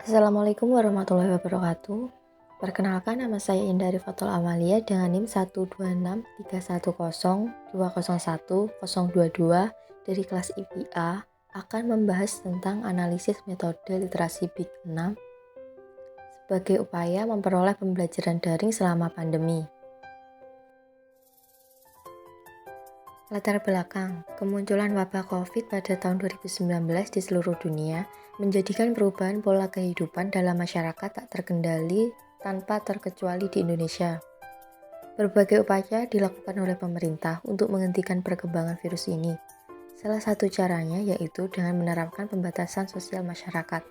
Assalamualaikum warahmatullahi wabarakatuh. Perkenalkan, nama saya Indah Rifatul Amalia dengan NIM 12631020122 dari kelas IPA akan membahas tentang analisis metode literasi Big 6 sebagai upaya memperoleh pembelajaran daring selama pandemi. Latar belakang, kemunculan wabah COVID pada tahun 2019 di seluruh dunia menjadikan perubahan pola kehidupan dalam masyarakat tak terkendali tanpa terkecuali di Indonesia. Berbagai upaya dilakukan oleh pemerintah untuk menghentikan perkembangan virus ini. Salah satu caranya yaitu dengan menerapkan pembatasan sosial masyarakat,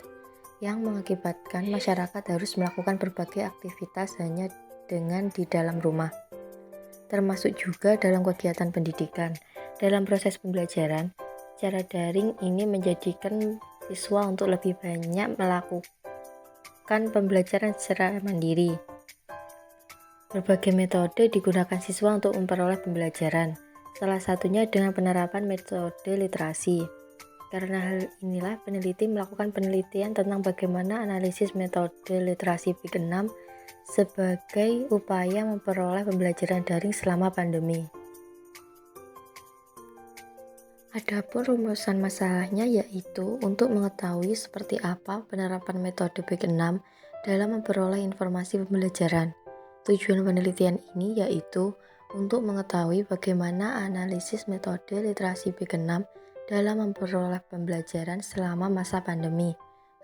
yang mengakibatkan masyarakat harus melakukan berbagai aktivitas hanya dengan di dalam rumah, termasuk juga dalam kegiatan pendidikan. Dalam proses pembelajaran, cara daring ini menjadikan siswa untuk lebih banyak melakukan pembelajaran secara mandiri. Berbagai metode digunakan siswa untuk memperoleh pembelajaran, salah satunya dengan penerapan metode literasi. Karena hal inilah, peneliti melakukan penelitian tentang bagaimana analisis metode literasi Big 6 sebagai upaya memperoleh pembelajaran daring selama pandemi. Adapun rumusan masalahnya yaitu untuk mengetahui seperti apa penerapan metode Big 6 dalam memperoleh informasi pembelajaran. Tujuan penelitian ini yaitu untuk mengetahui bagaimana analisis metode literasi Big 6 dalam memperoleh pembelajaran selama masa pandemi.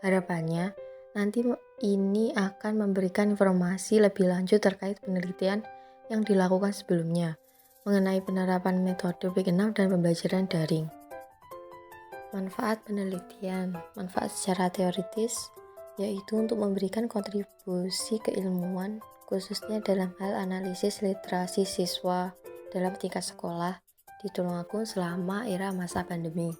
Harapannya, nanti ini akan memberikan informasi lebih lanjut terkait penelitian yang dilakukan sebelumnya mengenai penerapan metode Big 6 dan pembelajaran daring. Manfaat penelitian, manfaat secara teoritis, yaitu untuk memberikan kontribusi keilmuan khususnya dalam hal analisis literasi siswa dalam tingkat sekolah di Tulungagung selama era masa pandemi.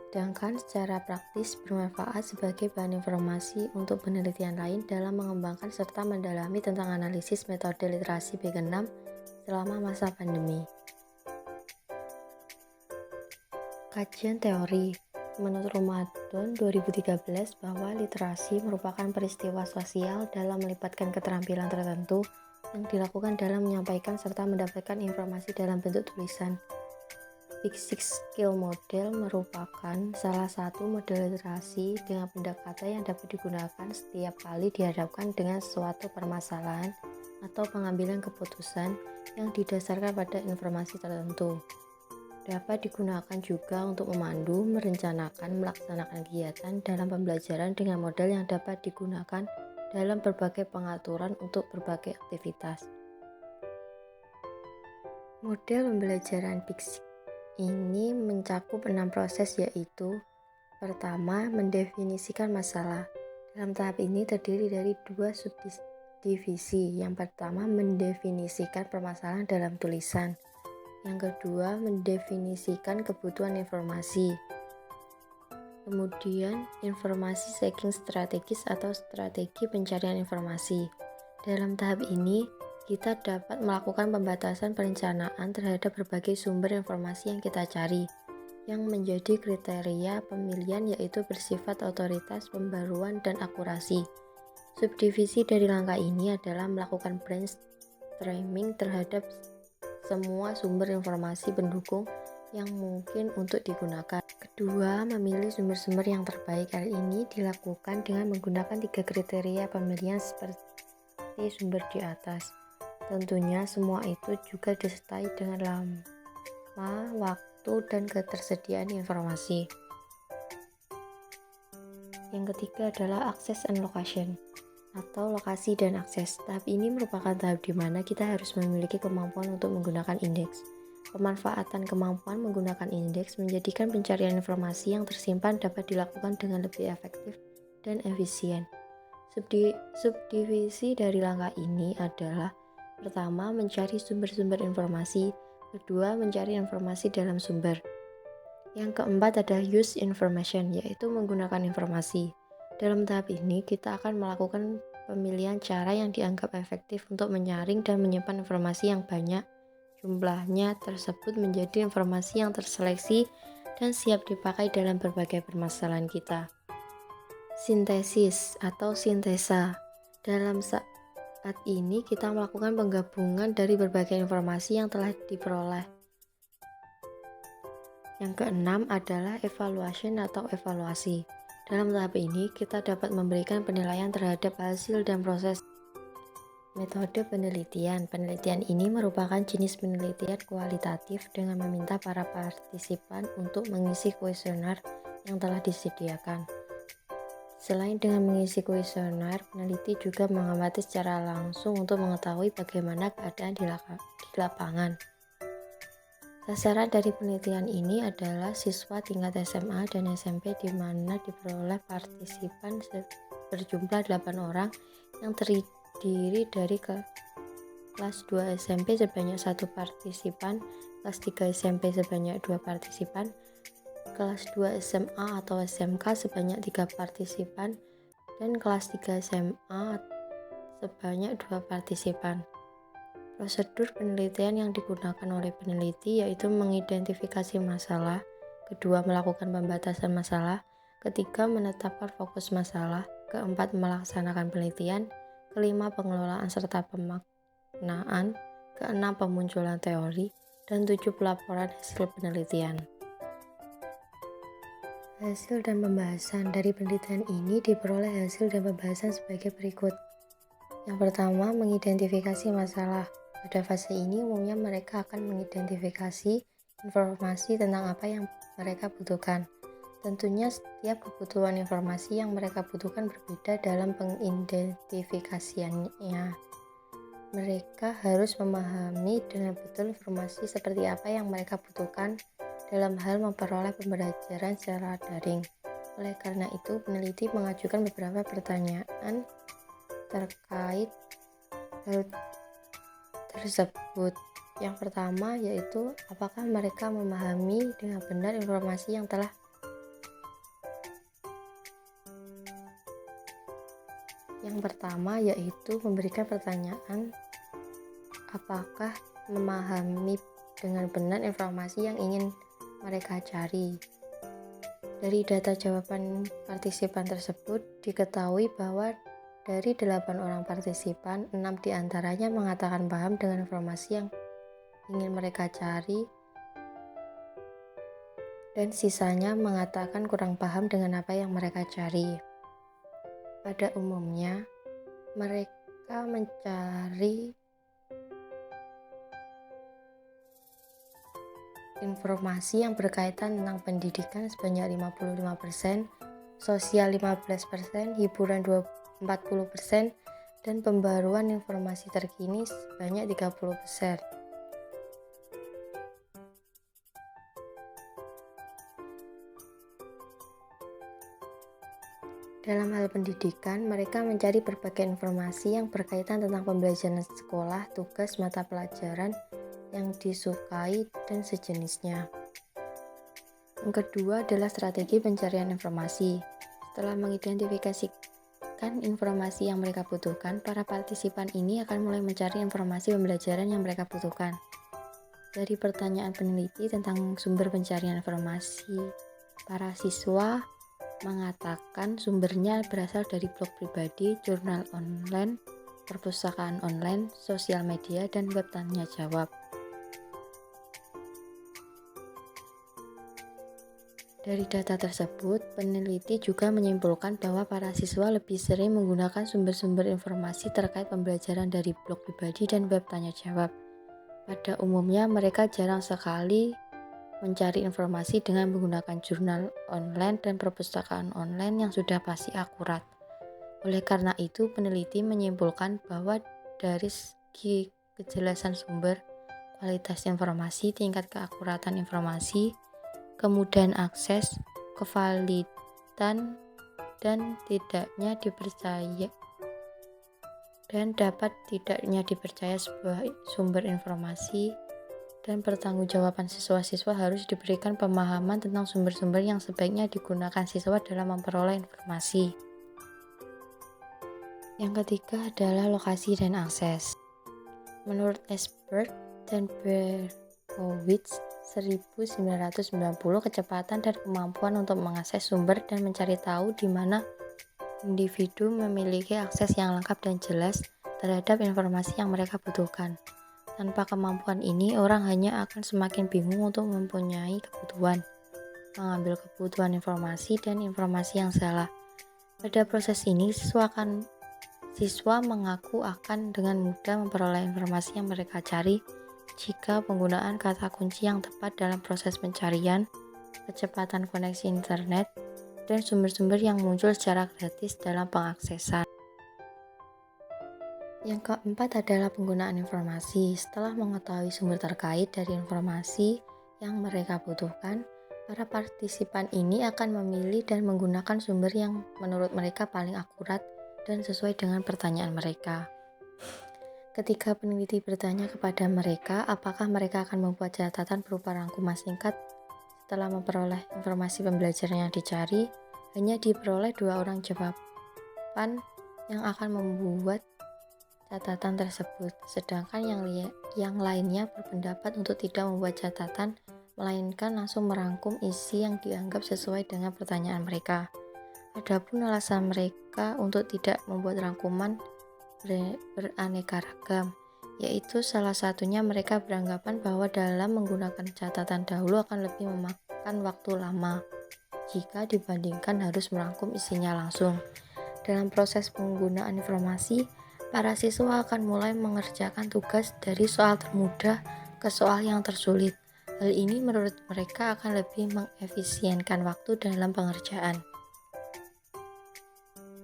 Sedangkan secara praktis bermanfaat sebagai bahan informasi untuk penelitian lain dalam mengembangkan serta mendalami tentang analisis metode literasi Big 6 selama masa pandemi. Kajian teori. Menurut Ramadan 2013 bahwa literasi merupakan peristiwa sosial dalam melibatkan keterampilan tertentu yang dilakukan dalam menyampaikan serta mendapatkan informasi dalam bentuk tulisan. Big Six Skill Model merupakan salah satu model literasi dengan pendekatan yang dapat digunakan setiap kali dihadapkan dengan suatu permasalahan atau pengambilan keputusan yang didasarkan pada informasi tertentu. Dapat digunakan juga untuk memandu, merencanakan, melaksanakan kegiatan dalam pembelajaran dengan model yang dapat digunakan dalam berbagai pengaturan untuk berbagai aktivitas. Model pembelajaran Big Six ini mencakup 6 proses, yaitu pertama, mendefinisikan masalah. Dalam tahap ini terdiri dari 2 subdivisi. Yang pertama, mendefinisikan permasalahan dalam tulisan. Yang kedua, mendefinisikan kebutuhan informasi. Kemudian, informasi seeking strategis atau strategi pencarian informasi. Dalam tahap ini, kita dapat melakukan pembatasan perencanaan terhadap berbagai sumber informasi yang kita cari, yang menjadi kriteria pemilihan yaitu bersifat otoritas, pembaruan, dan akurasi. Subdivisi dari langkah ini adalah melakukan brainstorming terhadap semua sumber informasi pendukung yang mungkin untuk digunakan. Kedua, memilih sumber-sumber yang terbaik. Hal ini dilakukan dengan menggunakan 3 kriteria pemilihan seperti sumber di atas. Tentunya semua itu juga disertai dengan lama, waktu, dan ketersediaan informasi. Yang ketiga adalah access and location, atau lokasi dan akses. Tahap ini merupakan tahap di mana kita harus memiliki kemampuan untuk menggunakan indeks. Pemanfaatan kemampuan menggunakan indeks menjadikan pencarian informasi yang tersimpan dapat dilakukan dengan lebih efektif dan efisien. Subdivisi dari langkah ini adalah: pertama, mencari sumber-sumber informasi. Kedua, mencari informasi dalam sumber. Yang keempat adalah use information, yaitu menggunakan informasi. Dalam tahap ini, kita akan melakukan pemilihan cara yang dianggap efektif untuk menyaring dan menyimpan informasi yang banyak. Jumlahnya tersebut menjadi informasi yang terseleksi dan siap dipakai dalam berbagai permasalahan kita. Sintesis atau sintesa. Dalam saat ini kita melakukan penggabungan dari berbagai informasi yang telah diperoleh. Yang keenam adalah evaluation atau evaluasi. Dalam tahap ini kita dapat memberikan penilaian terhadap hasil dan proses. Metode penelitian. Penelitian ini merupakan jenis penelitian kualitatif dengan meminta para partisipan untuk mengisi kuesioner yang telah disediakan. Selain dengan mengisi kuesioner, peneliti juga mengamati secara langsung untuk mengetahui bagaimana keadaan di lapangan. Sasaran dari penelitian ini adalah siswa tingkat SMA dan SMP di mana diperoleh partisipan berjumlah 8 orang yang terdiri dari kelas 2 SMP sebanyak 1 partisipan, kelas 3 SMP sebanyak 2 partisipan, kelas 2 SMA atau SMK sebanyak 3 partisipan, dan kelas 3 SMA sebanyak 2 partisipan. Prosedur penelitian yang digunakan oleh peneliti yaitu mengidentifikasi masalah, kedua melakukan pembatasan masalah, ketiga menetapkan fokus masalah, keempat melaksanakan penelitian, kelima pengelolaan serta pemaknaan, keenam pemunculan teori, dan 7 pelaporan hasil penelitian. Hasil dan pembahasan dari penelitian ini diperoleh hasil dan pembahasan sebagai berikut. Yang pertama, mengidentifikasi masalah. Pada fase ini umumnya mereka akan mengidentifikasi informasi tentang apa yang mereka butuhkan. Tentunya setiap kebutuhan informasi yang mereka butuhkan berbeda dalam pengidentifikasiannya. Mereka harus memahami dengan betul informasi seperti apa yang mereka butuhkan dalam hal memperoleh pembelajaran secara daring. Oleh karena itu, peneliti mengajukan beberapa pertanyaan terkait hal tersebut. Yang pertama yaitu apakah mereka memahami dengan benar informasi yang telah memberikan pertanyaan apakah memahami dengan benar informasi yang ingin mereka cari. Dari data jawaban partisipan tersebut diketahui bahwa dari 8 orang partisipan, 6 diantaranya mengatakan paham dengan informasi yang ingin mereka cari, dan sisanya mengatakan kurang paham dengan apa yang mereka cari. Pada umumnya, mereka mencari informasi yang berkaitan tentang pendidikan sebanyak 55%, sosial 15%, hiburan 40%, dan pembaruan informasi terkini sebanyak 30%. Dalam hal pendidikan, mereka mencari berbagai informasi yang berkaitan tentang pembelajaran sekolah, tugas, mata pelajaran yang disukai, dan sejenisnya. Yang kedua adalah strategi pencarian informasi. Setelah mengidentifikasikan informasi yang mereka butuhkan, para partisipan ini akan mulai mencari informasi pembelajaran yang mereka butuhkan. Dari pertanyaan peneliti tentang sumber pencarian informasi, para siswa mengatakan sumbernya berasal dari blog pribadi, jurnal online, perpustakaan online, sosial media, dan web tanya jawab. Dari data tersebut, peneliti juga menyimpulkan bahwa para siswa lebih sering menggunakan sumber-sumber informasi terkait pembelajaran dari blog pribadi dan web tanya jawab. Pada umumnya, mereka jarang sekali mencari informasi dengan menggunakan jurnal online dan perpustakaan online yang sudah pasti akurat. Oleh karena itu, peneliti menyimpulkan bahwa dari segi kejelasan sumber, kualitas informasi, tingkat keakuratan informasi, kemudahan akses, kevalidan, dan dapat tidaknya dipercaya sebuah sumber informasi, dan pertanggungjawaban siswa-siswa harus diberikan pemahaman tentang sumber-sumber yang sebaiknya digunakan siswa dalam memperoleh informasi. Yang ketiga adalah lokasi dan akses. Menurut Esbjerg dan Berkowitz 1990, kecepatan dan kemampuan untuk mengakses sumber dan mencari tahu di mana individu memiliki akses yang lengkap dan jelas terhadap informasi yang mereka butuhkan. Tanpa kemampuan ini, orang hanya akan semakin bingung untuk mempunyai kebutuhan, mengambil kebutuhan informasi, dan informasi yang salah. Pada proses ini, siswa mengaku akan dengan mudah memperoleh informasi yang mereka cari jika penggunaan kata kunci yang tepat dalam proses pencarian, kecepatan koneksi internet, dan sumber-sumber yang muncul secara gratis dalam pengaksesan. Yang keempat adalah penggunaan informasi. Setelah mengetahui sumber terkait dari informasi yang mereka butuhkan, para partisipan ini akan memilih dan menggunakan sumber yang menurut mereka paling akurat dan sesuai dengan pertanyaan mereka. Ketika peneliti bertanya kepada mereka apakah mereka akan membuat catatan berupa rangkuman singkat setelah memperoleh informasi pembelajaran yang dicari, hanya diperoleh 2 orang jawaban yang akan membuat catatan tersebut, sedangkan yang lainnya berpendapat untuk tidak membuat catatan, melainkan langsung merangkum isi yang dianggap sesuai dengan pertanyaan mereka. Adapun alasan mereka untuk tidak membuat rangkuman beraneka ragam, yaitu salah satunya mereka beranggapan bahwa dalam menggunakan catatan dahulu akan lebih memakan waktu lama jika dibandingkan harus merangkum isinya langsung. Dalam proses penggunaan informasi, para siswa akan mulai mengerjakan tugas dari soal termudah ke soal yang tersulit. Hal ini menurut mereka akan lebih mengefisienkan waktu dalam pengerjaan.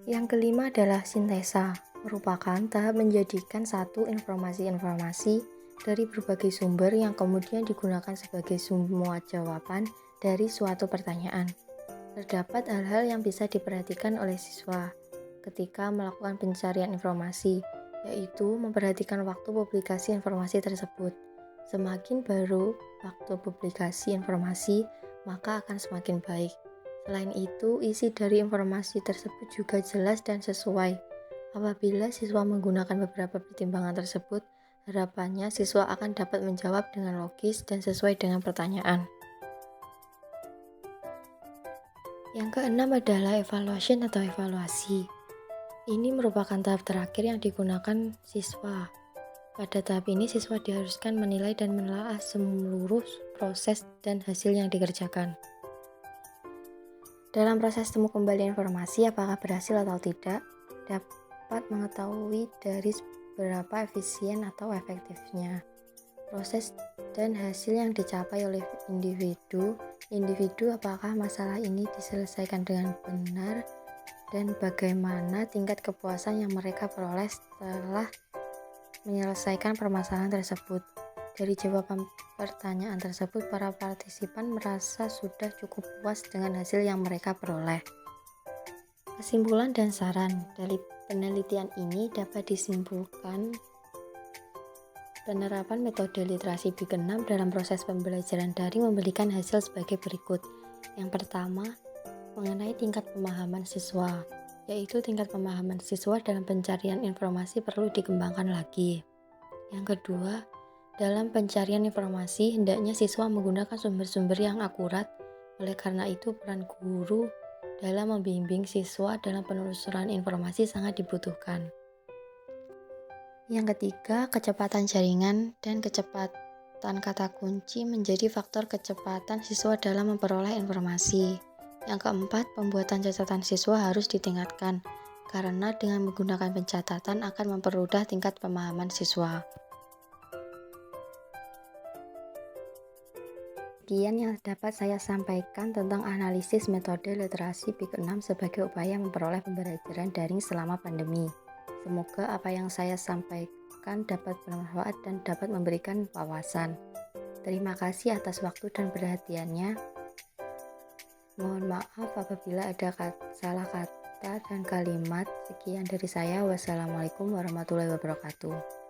Yang kelima adalah sintesa, merupakan tahap menjadikan satu informasi-informasi dari berbagai sumber yang kemudian digunakan sebagai semua jawaban dari suatu pertanyaan. Terdapat hal-hal yang bisa diperhatikan oleh siswa ketika melakukan pencarian informasi, yaitu memperhatikan waktu publikasi informasi tersebut. Semakin baru waktu publikasi informasi, maka akan semakin baik. Selain itu, isi dari informasi tersebut juga jelas dan sesuai. Apabila siswa menggunakan beberapa pertimbangan tersebut, harapannya siswa akan dapat menjawab dengan logis dan sesuai dengan pertanyaan. Yang keenam adalah evaluation atau evaluasi. Ini merupakan tahap terakhir yang digunakan siswa. Pada tahap ini, siswa diharuskan menilai dan menelaah seluruh proses dan hasil yang dikerjakan. Dalam proses temu kembali informasi, apakah berhasil atau tidak, dapat mengetahui dari seberapa efisien atau efektifnya proses dan hasil yang dicapai oleh individu apakah masalah ini diselesaikan dengan benar, dan bagaimana tingkat kepuasan yang mereka peroleh setelah menyelesaikan permasalahan tersebut. Dari jawaban pertanyaan tersebut, para partisipan merasa sudah cukup puas dengan hasil yang mereka peroleh. Kesimpulan dan saran dari penelitian ini dapat disimpulkan penerapan metode literasi Big 6 dalam proses pembelajaran daring memberikan hasil sebagai berikut. Yang pertama, mengenai tingkat pemahaman siswa, yaitu tingkat pemahaman siswa dalam pencarian informasi perlu dikembangkan lagi. Yang kedua, dalam pencarian informasi, hendaknya siswa menggunakan sumber-sumber yang akurat. Oleh karena itu, peran guru dalam membimbing siswa dalam penelusuran informasi sangat dibutuhkan. Yang ketiga, kecepatan jaringan dan kecepatan kata kunci menjadi faktor kecepatan siswa dalam memperoleh informasi. Yang keempat, pembuatan catatan siswa harus ditingkatkan, karena dengan menggunakan pencatatan akan mempermudah tingkat pemahaman siswa. Sekian yang dapat saya sampaikan tentang analisis metode literasi Big 6 sebagai upaya memperoleh pembelajaran daring selama pandemi. Semoga apa yang saya sampaikan dapat bermanfaat dan dapat memberikan wawasan. Terima kasih atas waktu dan perhatiannya. Mohon maaf apabila ada salah kata dan kalimat. Sekian dari saya. Wassalamualaikum warahmatullahi wabarakatuh.